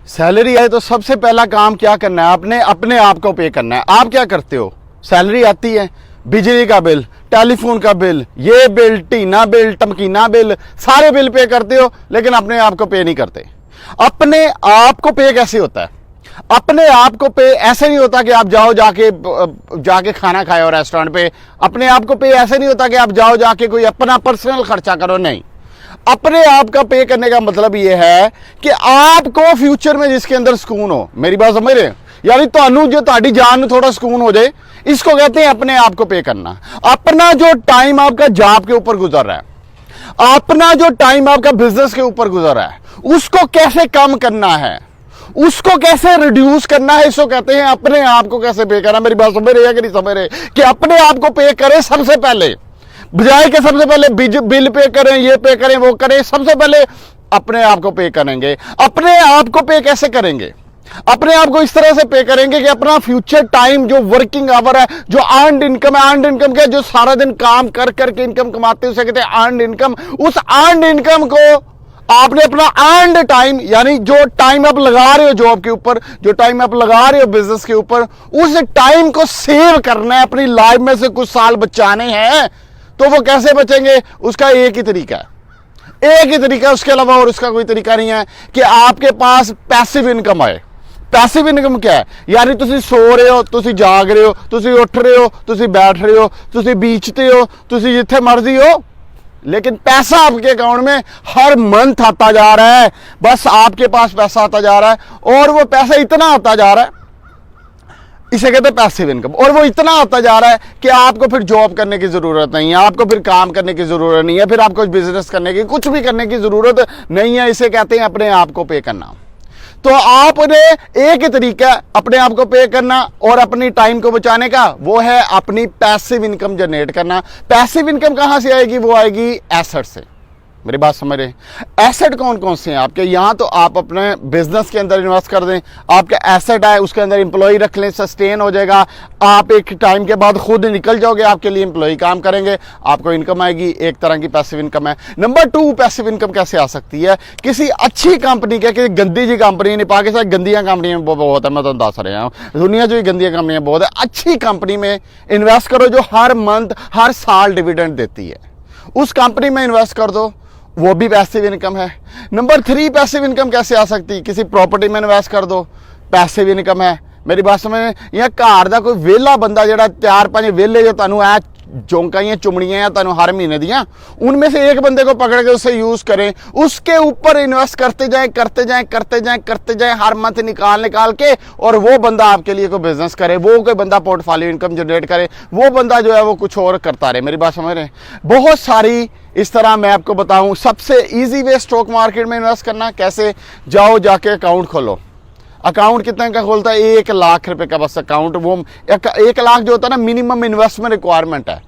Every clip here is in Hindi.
सैलरी आए तो सबसे पहला काम क्या करना है, आपने अपने आप को पे करना है। आप क्या करते हो, सैलरी आती है, बिजली का बिल, टेलीफोन का बिल, ये बिल, टीना बिल, टमकीना बिल, सारे बिल पे करते हो, लेकिन अपने आप को पे नहीं करते। अपने आप को पे कैसे होता है? अपने आप को पे ऐसे नहीं होता कि आप जाओ जाके खाना खाए हो रेस्टोरेंट पे। अपने आप को पे ऐसे नहीं होता कि आप जाओ जाके कोई अपना पर्सनल खर्चा करो, नहीं। अपने आप का पे करने का मतलब यह है कि आपको फ्यूचर में जिसके अंदर सुकून हो। मेरी बात समझ रहे हैं? यानी तो जो ताड़ी जान में थोड़ा सुकून हो जाए, इसको कहते हैं अपने आप को पे करना। अपना जो टाइम आपका जॉब के ऊपर गुजर रहा है, अपना जो टाइम आपका बिजनेस के ऊपर गुजर रहा है, उसको कैसे कम करना है, उसको कैसे रिड्यूस करना है, इसको कहते हैं अपने आप को कैसे पे करना। मेरी बात समझ रहे हैं कि नहीं समझ रहे? कि अपने आप को पे करें सबसे पहले, बजाय के सबसे पहले बिल पे करें, ये पे करें, वो करें। सबसे पहले अपने आप को पे करेंगे। अपने आप को पे कैसे करेंगे? अपने आप को इस तरह से पे करेंगे कि अपना फ्यूचर टाइम जो वर्किंग आवर है, जो अर्नड इनकम है, अर्नड इनकम क्या, जो सारा दिन काम कर करके इनकम कमाते हैं, उसे कहते हैं अर्नड इनकम। उस अर्नड इनकम को आपने अपना अर्नड टाइम, यानी जो टाइम आप लगा रहे हो जॉब के ऊपर, जो टाइम आप लगा रहे हो बिजनेस के ऊपर, उस टाइम को सेव करना है। अपनी लाइफ में से कुछ साल बचाने हैं। तो वो कैसे बचेंगे? उसका एक ही तरीका है, एक ही तरीका, उसके अलावा और उसका कोई तरीका नहीं है कि आपके पास पैसिव इनकम आए। पैसिव इनकम क्या है? यानी तुसी सो रहे हो, तुसी जाग रहे हो, तुसी उठ रहे हो, तुसी बैठ रहे हो, तुसी बीचते हो, तुसी जिथे मर्जी हो, लेकिन पैसा आपके अकाउंट में हर मंथ आता जा रहा है। बस आपके पास पैसा आता जा रहा है और वो पैसा इतना आता जा रहा है, इसे कहते हैं पैसिव इनकम। और वो इतना आता जा रहा है कि आपको फिर जॉब करने की जरूरत नहीं है, आपको फिर काम करने की जरूरत नहीं है, फिर आपको बिजनेस करने की, कुछ भी करने की जरूरत नहीं है। इसे कहते हैं अपने आप को पे करना। तो आपने एक ही तरीका अपने आप को पे करना और अपनी टाइम को बचाने का, वो है अपनी पैसिव इनकम जनरेट करना। पैसिव इनकम कहां से आएगी? वो आएगी एसेट से। मेरी बात समझ रहे? एसेट कौन कौन से हैं आपके? यहां तो आप अपने बिजनेस के अंदर इन्वेस्ट कर दें, आपका एसेट है, उसके अंदर एम्प्लॉय रख लें, सस्टेन हो जाएगा। आप एक टाइम के बाद खुद निकल जाओगे, आपके लिए एम्प्लॉय काम करेंगे, आपको इनकम आएगी। एक तरह की पैसिव इनकम है। नंबर 2, पैसिव इनकम कैसे आ सकती है? किसी अच्छी कंपनी के, किसी गंदी जी कंपनी नहीं, पाकिस्तान गंदियां कंपनियां बहुत है, मैं तो दस रहा हूं, दुनिया जो गंदियां कंपनियां बहुत है। अच्छी कंपनी में इन्वेस्ट करो जो हर मंथ, हर साल डिविडेंड देती है, उस कंपनी में इन्वेस्ट कर दो, वो भी पैसिव इनकम है। नंबर 3, पैसिव इनकम कैसे आ सकती है? किसी प्रॉपर्टी में इन्वेस्ट कर दो, पैसिव इनकम है। मेरी बात समझ, या घर का कोई वेला बंदा जरा 4-5 वेले जो तुहानू ऐ चौंकाइयां चुमड़ियां तुहानू हर महीने दियां, उनमें से एक बंदे को पकड़ के उससे यूज करें, उसके ऊपर इन्वेस्ट करते जाएं, करते जाएं, करते जाएं, करते जाएं, हर मंथ निकाल के, और वो बंदा आपके लिए कोई बिजनेस करे, वो कोई बंदा पोर्टफोलियो इनकम जनरेट करे, वो बंदा जो है वो कुछ और करता रहे। मेरी बात समझ रहे हैं? बहुत सारी इस तरह मैं आपको बताऊं। सबसे इजी वे स्टॉक मार्केट में इन्वेस्ट करना कैसे? जाओ जाके अकाउंट खोलो। अकाउंट कितने का खोलता है? 1 लाख रुपए का बस अकाउंट। वो 1 लाख जो होता है ना, मिनिमम इन्वेस्टमेंट रिक्वायरमेंट है,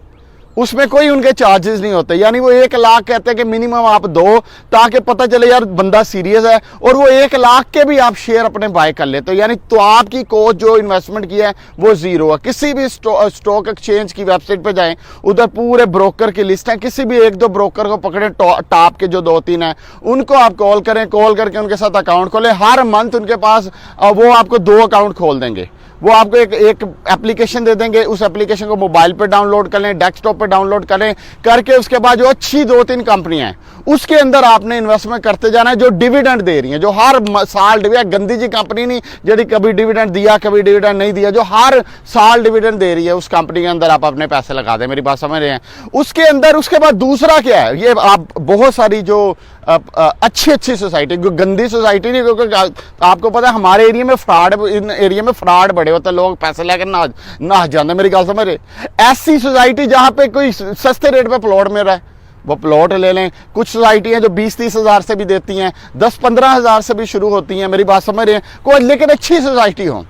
उसमें कोई उनके चार्जेस नहीं होते। यानी वो 1 लाख कहते हैं कि मिनिमम आप दो, ताकि पता चले यार बंदा सीरियस है, और वो 1 लाख के भी आप शेयर अपने बाय कर लेते हो। यानी तो आपकी कॉस्ट जो इन्वेस्टमेंट किया है वो जीरो है। किसी भी स्टॉक एक्सचेंज की वेबसाइट पे जाएं, उधर पूरे ब्रोकर की लिस्ट है, किसी भी 1-2 ब्रोकर को पकड़े, टॉप के जो 2-3 हैं, उनको आप कॉल करें, कॉल करके उनके साथ अकाउंट खोलें। हर मंथ उनके पास वो आपको 2 अकाउंट खोल देंगे। वो आपको एक एप्लीकेशन दे देंगे, उस एप्लीकेशन को मोबाइल पे डाउनलोड कर लें, डेस्कटॉप पे डाउनलोड करें, करके उसके बाद जो अच्छी 2-3 कंपनियां हैं उसके अंदर आपने इन्वेस्टमेंट करते जाना है, जो डिविडेंड दे रही हैं, जो हर साल डिविडेंड, गंदी जी कंपनी नहीं जी कभी डिविडेंड दिया कभी डिविडेंड नहीं दिया, जो हर साल डिविडेंड दे रही है, उस कंपनी के अंदर आप अपने पैसे लगा दें। मेरी बात समझ रहे हैं? उसके अंदर उसके बाद दूसरा क्या है? ये आप बहुत सारी जो अच्छी सोसाइटी, गंदी सोसाइटी नहीं, क्योंकि आपको पता है हमारे एरिया में फ्रॉड, इन एरिया में फ्रॉड बड़े होते हैं, लोग पैसे लेकर ना जाते। मेरी गल समझ रहे? ऐसी सोसाइटी जहां पे कोई सस्ते रेट पे प्लॉट मिल रहा है, वो प्लॉट ले लें। कुछ सोसाइटी हैं जो 20-30 हज़ार से भी देती हैं, 10-15 हज़ार से भी शुरू होती हैं। मेरी बात समझ रहे हैं? कोई लेकिन अच्छी सोसाइटी हो,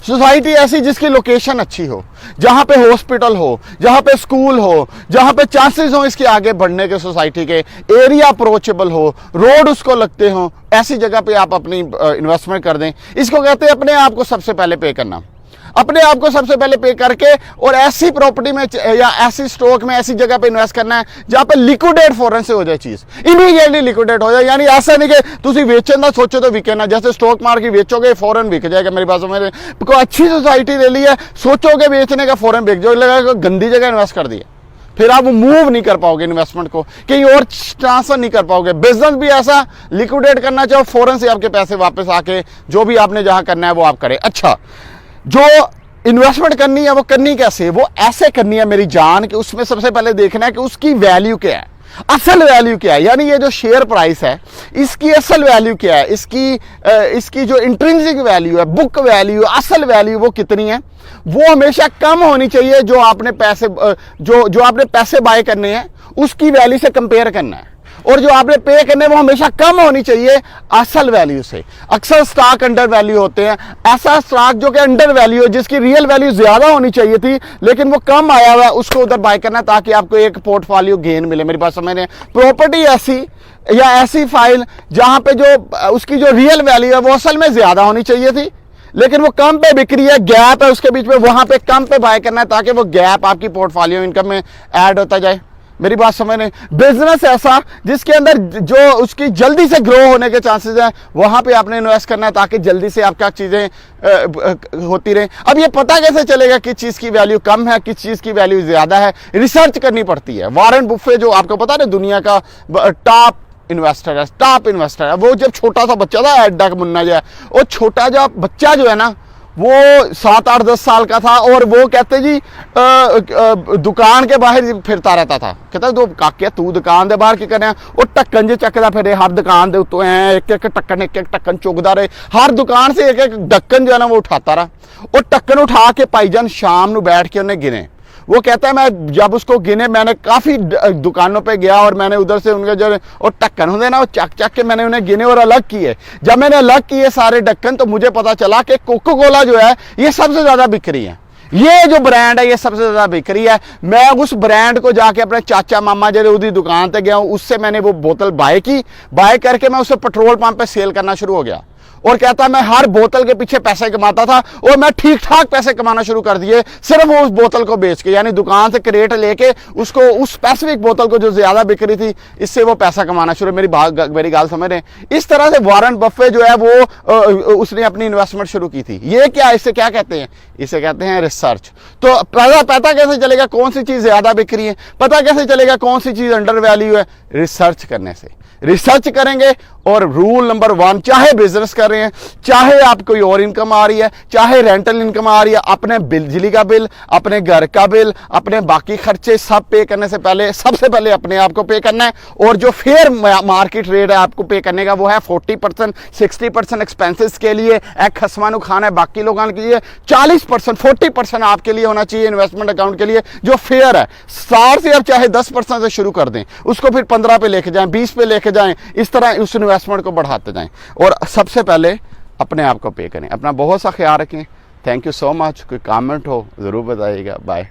सोसाइटी ऐसी जिसकी लोकेशन अच्छी हो, जहां पे हॉस्पिटल हो, जहां पे स्कूल हो, जहां पे चांसेस हो इसके आगे बढ़ने के, सोसाइटी के एरिया अप्रोचेबल हो, रोड उसको लगते हो, ऐसी जगह पे आप अपनी इन्वेस्टमेंट कर दें। इसको कहते हैं अपने आप को सबसे पहले पे करना। अपने आप को सबसे पहले पे करके और ऐसी प्रॉपर्टी में या ऐसी स्टॉक में ऐसी जगह पे इन्वेस्ट करना है जहां पे लिक्विडेट फौरन से हो जाए, चीज इमीडिएटली लिक्विडेट हो जाए। यानी ऐसा नहीं कि तुम बेचन का सोचो तो बिके ना, जैसे स्टॉक मार्केट बेचोगे फौरन बिक जाएगा। मेरी बात समझ, कोई अच्छी सोसाइटी ले ली है, सोचोगे बेचने का फौरन बिक जाओ, लगेगा गंदी जगह इन्वेस्ट कर दिया, फिर आप मूव नहीं कर पाओगे इन्वेस्टमेंट को, कहीं और ट्रांसफर नहीं कर पाओगे। बिजनेस भी ऐसा, लिक्विडेट करना चाहो फौरन से आपके पैसे वापस आके जो भी आपने जहां करना है वो आप करें। अच्छा, जो इन्वेस्टमेंट करनी है वो करनी कैसे, वो ऐसे करनी है मेरी जान कि उसमें सबसे पहले देखना है कि उसकी वैल्यू क्या है, असल वैल्यू क्या है। यानी ये जो शेयर प्राइस है इसकी असल वैल्यू क्या है, इसकी जो इंट्रिंसिक वैल्यू है, बुक वैल्यू, असल वैल्यू वो कितनी है, वो हमेशा कम होनी चाहिए। जो आपने पैसे बाय करने हैं उसकी वैल्यू से कंपेयर करना है, और जो आपने पे करने वो हमेशा कम होनी चाहिए असल वैल्यू से। अक्सर स्टॉक अंडर वैल्यू होते हैं, ऐसा स्टॉक जो कि अंडर वैल्यू है, जिसकी रियल वैल्यू ज्यादा होनी चाहिए थी लेकिन वो कम आया हुआ है, उसको उधर बाय करना ताकि आपको एक पोर्टफोलियो गेन मिले। मेरी बात समझ रहे हैं? प्रॉपर्टी ऐसी या ऐसी फाइल जहां पे जो उसकी जो रियल वैल्यू है वो असल में ज्यादा होनी चाहिए थी लेकिन वो कम पे बिक्री है, गैप है उसके बीच में, वहां पे कम पे बाय करना है ताकि वो गैप आपकी पोर्टफोलियो इनकम में ऐड होता जाए। मेरी बात समझ नहीं? बिजनेस ऐसा जिसके अंदर जो उसकी जल्दी से ग्रो होने के चांसेस हैं वहां पे आपने इन्वेस्ट करना है ताकि जल्दी से आपका चीजें होती रहे। अब ये पता कैसे चलेगा किस चीज की वैल्यू कम है, किस चीज की वैल्यू ज्यादा है? रिसर्च करनी पड़ती है। वॉरेन बुफे जो आपको पता है दुनिया का टॉप इन्वेस्टर है, वो जब छोटा सा बच्चा था, एडा मुन्ना जो है, वो छोटा जो बच्चा जो है ना वो 7, 8, 10 साल का था और वो कहते जी दुकान के बाहर फिरता रहता था। कहता दो काके तू दुकान के बाहर की करे, वो ढक्कन जो चकदा फिर हर दुकान के उत्तों एक एक ढक्कन चुकता रहे, हर दुकान से एक ढक्कन जो है ना वो उठाता रहा। वो ढक्कन उठा के भाईजान शाम को बैठ के उन्हें गिने। वो कहता है मैं जब उसको गिने, मैंने काफी दुकानों पे गया और मैंने उधर से उनके जो ढक्कन होते ना वो चक के मैंने उन्हें गिने और अलग किए। जब मैंने अलग किए सारे ढक्कन तो मुझे पता चला कि कोका कोला जो है ये सबसे ज्यादा बिक रही है, ये जो ब्रांड है ये सबसे ज्यादा बिक रही है। मैं उस ब्रांड को जाके अपने चाचा मामा जो उसकी दुकान पे गया हूं, उससे मैंने वो बोतल बाय करके मैं उसे पेट्रोल पंप पे सेल करना शुरू हो गया। और कहता मैं हर बोतल के पीछे पैसे कमाता था और मैं ठीक ठाक पैसे कमाना शुरू कर दिए सिर्फ वो उस बोतल को बेच के, यानी दुकान से क्रेट लेके उसको उस स्पेसिफिक बोतल को जो ज्यादा बिक रही थी इससे वो पैसा कमाना शुरू। मेरी गाल समझ रहे हैं? इस तरह से वॉरेन बफे जो है वो उसने अपनी इन्वेस्टमेंट शुरू की थी। ये क्या, इसे क्या कहते हैं? इसे कहते हैं रिसर्च। तो पता कैसे चलेगा कौन सी चीज ज्यादा बिक रही है, पता कैसे चलेगा कौन सी चीज अंडर वैल्यू है? रिसर्च करने से। रिसर्च करेंगे और रूल नंबर 1, चाहे बिजनेस कर रहे हैं, चाहे आप कोई और इनकम आ रही है, चाहे रेंटल इनकम आ रही है, अपने बिजली का बिल, अपने घर का बिल, अपने बाकी खर्चे सब पे करने से पहले सबसे पहले अपने आप को पे करना है। और जो फेयर मार्केट रेट है आपको पे करने का वो है 40%, 60% एक्सपेंसेस के लिए, एक खसमानु खाना है बाकी लोगों के लिए, 40%, 40% आपके लिए होना चाहिए इन्वेस्टमेंट अकाउंट के लिए जो फेयर है। 60 से आप चाहे 10% से शुरू कर दें, उसको फिर 15 पे लेके जाएं, 20 पे लेके जाएं, इस तरह उस इन्वेस्टमेंट को बढ़ाते जाएं और सबसे पहले अपने आप को पे करें। अपना बहुत सा ख्याल रखें। Thank you so much. कोई कमेंट हो जरूर बताइएगा। बाय।